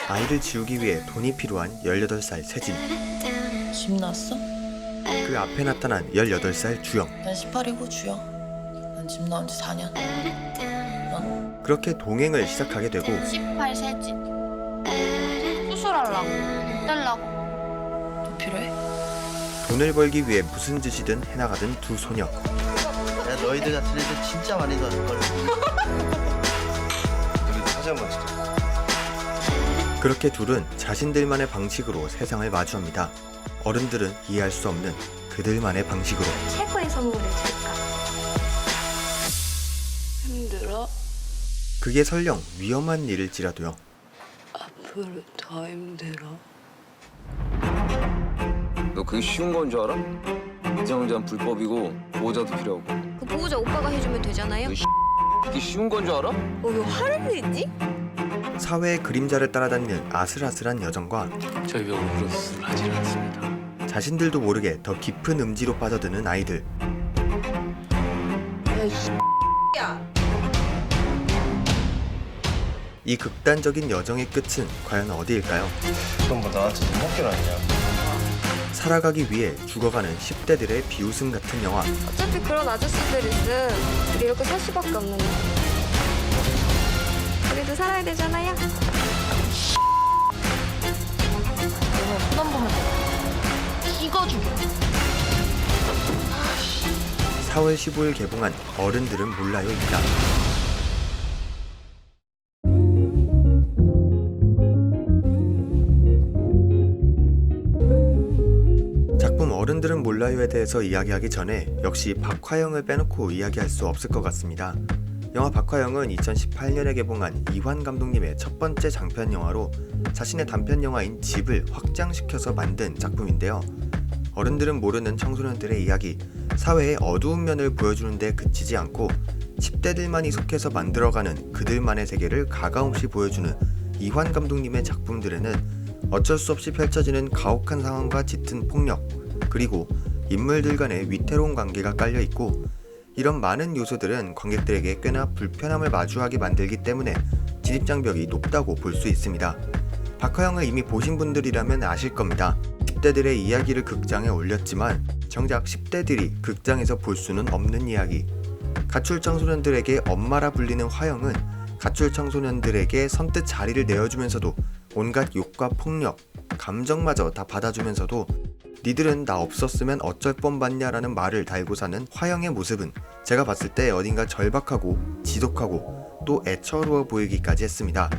아이를 지우기 위해 돈이 필요한 18살 세진. 집 났어? 그 앞에 나타난 18살 주영. 난 18이고 주영. 난 집 나온 지 4년. 넌? 그렇게 동행을 시작하게 되고 18 세진. 수술하려고. 떼려고. 또 필요해? 돈을 벌기 위해 무슨 짓이든 해나가던 두 소녀. 야, 너희들 같은 애들 진짜 많이 도와줄걸. 우리 사진 한번 찍자. 그렇게 둘은 자신들만의 방식으로 세상을 마주합니다. 어른들은 이해할 수 없는 그들만의 방식으로. 최고의 선물을 줄까? 힘들어? 그게 설령 위험한 일일지라도요. 앞으로 더 힘들어? 너 그게 쉬운 건 줄 알아? 이정자는 불법이고 보호자도 필요하고. 그 보호자 오빠가 해주면 되잖아요. 그게 쉬운 건 줄 알아? 왜 화를 내지? 사회의 그림자를 따라다니는 아슬아슬한 여정과 저희 병원으로 수술하지는 않습니다. 자신들도 모르게 더 깊은 음지로 빠져드는 아이들. 이 극단적인 여정의 끝은 과연 어디일까요? 그럼 뭐 나한테 돈 먹기로 했냐? 살아가기 위해 죽어가는 10대들의 비웃음 같은 영화. 어차피 그런 아저씨들은 우리 이렇게 살 수밖에 없는데. 우리도 살아야 되잖아요. 손한 번만 이거 죽여. 4월 15일 개봉한 어른들은 몰라요입니다. 작품 어른들은 몰라요에 대해서 이야기하기 전에 역시 박화영을 빼놓고 이야기할 수 없을 것 같습니다. 영화 박화영은 2018년에 개봉한 이환 감독님의 첫 번째 장편 영화로 자신의 단편 영화인 집을 확장시켜서 만든 작품인데요. 어른들은 모르는 청소년들의 이야기, 사회의 어두운 면을 보여주는 데 그치지 않고 10대들만이 속해서 만들어가는 그들만의 세계를 가감없이 보여주는 이환 감독님의 작품들에는 어쩔 수 없이 펼쳐지는 가혹한 상황과 짙은 폭력, 그리고 인물들 간의 위태로운 관계가 깔려있고, 이런 많은 요소들은 관객들에게 꽤나 불편함을 마주하게 만들기 때문에 진입장벽이 높다고 볼 수 있습니다. 박화영을 이미 보신 분들이라면 아실 겁니다. 10대들의 이야기를 극장에 올렸지만 정작 10대들이 극장에서 볼 수는 없는 이야기. 가출 청소년들에게 엄마라 불리는 화영은 가출 청소년들에게 선뜻 자리를 내어주면서도 온갖 욕과 폭력, 감정마저 다 받아주면서도 니들은 나 없었으면 어쩔 뻔봤냐라는 말을 달고 사는 화영의 모습은 제가 봤을 때 어딘가 절박하고 지독하고 또 애처로워 보이기까지 했습니다.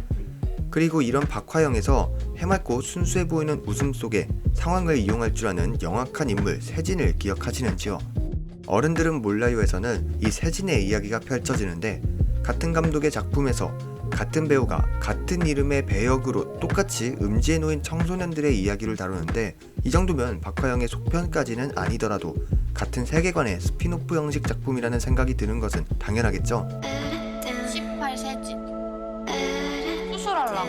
그리고 이런 박화영에서 해맑고 순수해 보이는 웃음 속에 상황을 이용할 줄 아는 영악한 인물 세진을 기억하시는지요? 어른들은 몰라요에서는 이 세진의 이야기가 펼쳐지는데, 같은 감독의 작품에서 같은 배우가 같은 이름의 배역으로 똑같이 음지에 놓인 청소년들의 이야기를 다루는데, 이 정도면 박화영의 속편까지는 아니더라도 같은 세계관의 스피노프 형식 작품이라는 생각이 드는 것은 당연하겠죠. 18 세진. 수술하려고.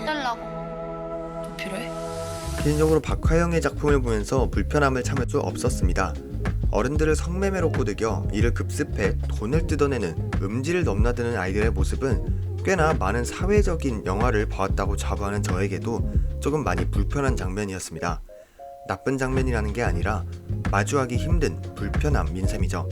떼려고. 또 필요해? 개인적으로 박화영의 작품을 보면서 불편함을 참을 수 없었습니다. 어른들을 성매매로 꼬드겨 이를 급습해 돈을 뜯어내는 음지를 넘나드는 아이들의 모습은 꽤나 많은 사회적인 영화를 봐왔다고 자부하는 저에게도 조금 많이 불편한 장면이었습니다. 나쁜 장면이라는 게 아니라 마주하기 힘든 불편함인 셈이죠.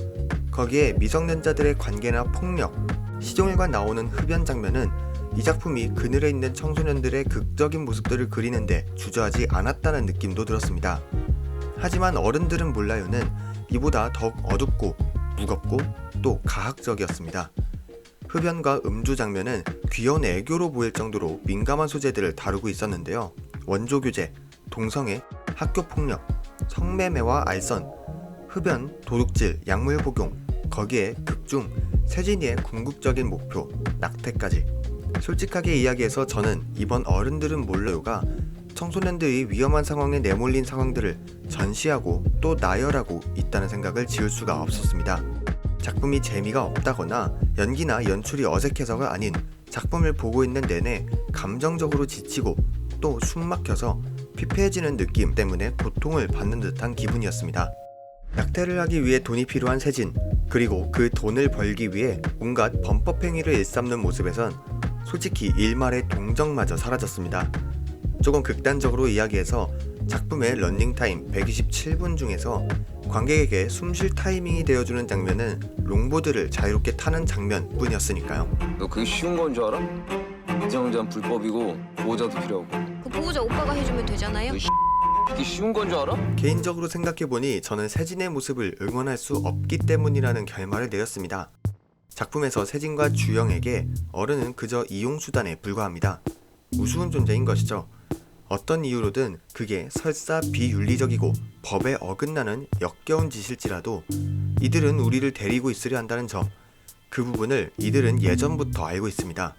거기에 미성년자들의 관계나 폭력, 시종일관 나오는 흡연 장면은 이 작품이 그늘에 있는 청소년들의 극적인 모습들을 그리는데 주저하지 않았다는 느낌도 들었습니다. 하지만 어른들은 몰라요는 이보다 더욱 어둡고 무겁고 또 가학적이었습니다. 흡연과 음주 장면은 귀여운 애교로 보일 정도로 민감한 소재들을 다루고 있었는데요. 원조 교제, 동성애, 학교 폭력, 성매매와 알선, 흡연, 도둑질, 약물 복용, 거기에 극중 세진이의 궁극적인 목표, 낙태까지. 솔직하게 이야기해서 저는 이번 어른들은 몰라요가 청소년들이 위험한 상황에 내몰린 상황들을 전시하고 또 나열하고 있다는 생각을 지울 수가 없었습니다. 작품이 재미가 없다거나 연기나 연출이 어색해서가 아닌, 작품을 보고 있는 내내 감정적으로 지치고 또 숨막혀서 피폐해지는 느낌 때문에 고통을 받는 듯한 기분이었습니다. 낙태를 하기 위해 돈이 필요한 세진, 그리고 그 돈을 벌기 위해 온갖 범법 행위를 일삼는 모습에선 솔직히 일말의 동정마저 사라졌습니다. 조금 극단적으로 이야기해서 작품의 런닝타임 127분 중에서 관객에게 숨쉴 타이밍이 되어주는 장면은 롱보드를 자유롭게 타는 장면뿐이었으니까요. 너 그게 쉬운 건 줄 알아? 이정재는 불법이고 보호자도 필요하고. 그 보호자 오빠가 해주면 되잖아요. 그게 쉬운 건 줄 알아? 개인적으로 생각해보니 저는 세진의 모습을 응원할 수 없기 때문이라는 결말을 내렸습니다. 작품에서 세진과 주영에게 어른은 그저 이용수단에 불과합니다. 우스운 존재인 것이죠. 어떤 이유로든 그게 설사 비윤리적이고 법에 어긋나는 역겨운 짓일지라도 이들은 우리를 데리고 있으려 한다는 점, 그 부분을 이들은 예전부터 알고 있습니다.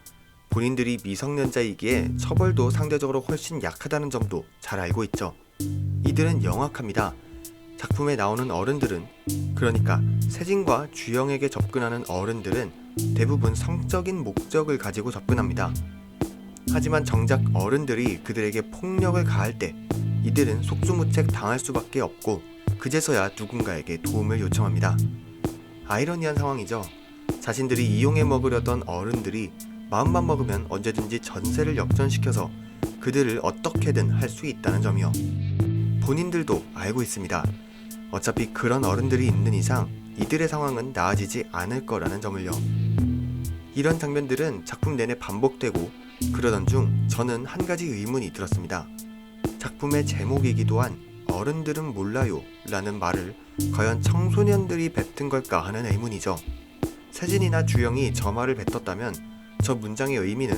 본인들이 미성년자이기에 처벌도 상대적으로 훨씬 약하다는 점도 잘 알고 있죠. 이들은 영악합니다. 작품에 나오는 어른들은, 그러니까 세진과 주영에게 접근하는 어른들은 대부분 성적인 목적을 가지고 접근합니다. 하지만 정작 어른들이 그들에게 폭력을 가할 때 이들은 속수무책 당할 수밖에 없고 그제서야 누군가에게 도움을 요청합니다. 아이러니한 상황이죠. 자신들이 이용해 먹으려던 어른들이 마음만 먹으면 언제든지 전세를 역전시켜서 그들을 어떻게든 할 수 있다는 점이요. 본인들도 알고 있습니다. 어차피 그런 어른들이 있는 이상 이들의 상황은 나아지지 않을 거라는 점을요. 이런 장면들은 작품 내내 반복되고 그러던 중 저는 한 가지 의문이 들었습니다. 작품의 제목이기도 한 어른들은 몰라요 라는 말을 과연 청소년들이 뱉은 걸까 하는 의문이죠. 세진이나 주영이 저 말을 뱉었다면 저 문장의 의미는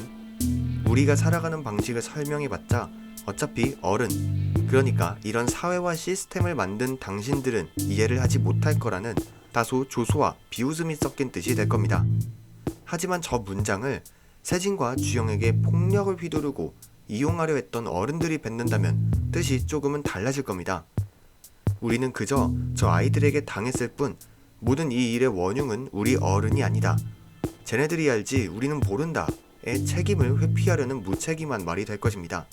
우리가 살아가는 방식을 설명해봤자 어차피 어른, 그러니까 이런 사회와 시스템을 만든 당신들은 이해를 하지 못할 거라는 다소 조소와 비웃음이 섞인 뜻이 될 겁니다. 하지만 저 문장을 세진과 주영에게 폭력을 휘두르고 이용하려 했던 어른들이 뱉는다면 뜻이 조금은 달라질 겁니다. 우리는 그저 저 아이들에게 당했을 뿐 모든 이 일의 원흉은 우리 어른이 아니다. 쟤네들이 알지 우리는 모른다의 책임을 회피하려는 무책임한 말이 될 것입니다.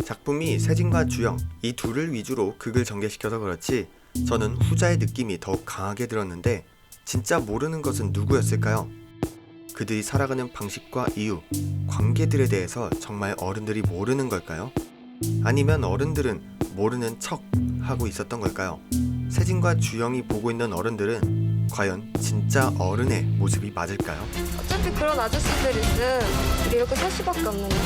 작품이 세진과 주영 이 둘을 위주로 극을 전개시켜서 그렇지 저는 후자의 느낌이 더욱 강하게 들었는데 진짜 모르는 것은 누구였을까요? 그들이 살아가는 방식과 이유, 관계들에 대해서 정말 어른들이 모르는 걸까요? 아니면 어른들은 모르는 척 하고 있었던 걸까요? 세진과 주영이 보고 있는 어른들은 과연 진짜 어른의 모습이 맞을까요? 어차피 그런 아저씨들은 우리 이렇게 살 수밖에 없는 거.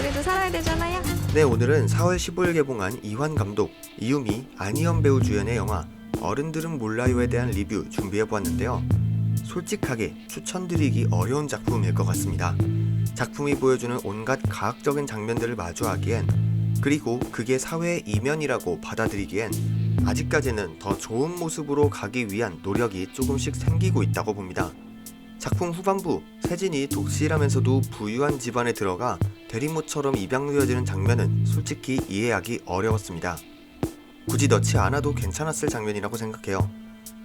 우리도 살아야 되잖아요. 네, 오늘은 4월 15일 개봉한 이환 감독, 이유미, 안희연 배우 주연의 영화 어른들은 몰라요에 대한 리뷰 준비해보았는데요. 솔직하게 추천드리기 어려운 작품일 것 같습니다. 작품이 보여주는 온갖 과학적인 장면들을 마주하기엔, 그리고 그게 사회의 이면이라고 받아들이기엔 아직까지는 더 좋은 모습으로 가기 위한 노력이 조금씩 생기고 있다고 봅니다. 작품 후반부, 세진이 독실하면서도 부유한 집안에 들어가 대리모처럼 입양되어지는 장면은 솔직히 이해하기 어려웠습니다. 굳이 넣지 않아도 괜찮았을 장면이라고 생각해요.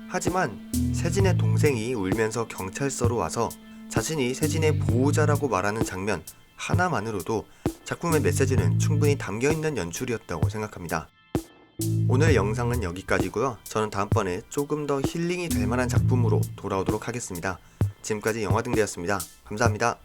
하지만 세진의 동생이 울면서 경찰서로 와서 자신이 세진의 보호자라고 말하는 장면 하나만으로도 작품의 메시지는 충분히 담겨있는 연출이었다고 생각합니다. 오늘 영상은 여기까지고요. 저는 다음번에 조금 더 힐링이 될 만한 작품으로 돌아오도록 하겠습니다. 지금까지 영화등대였습니다. 감사합니다.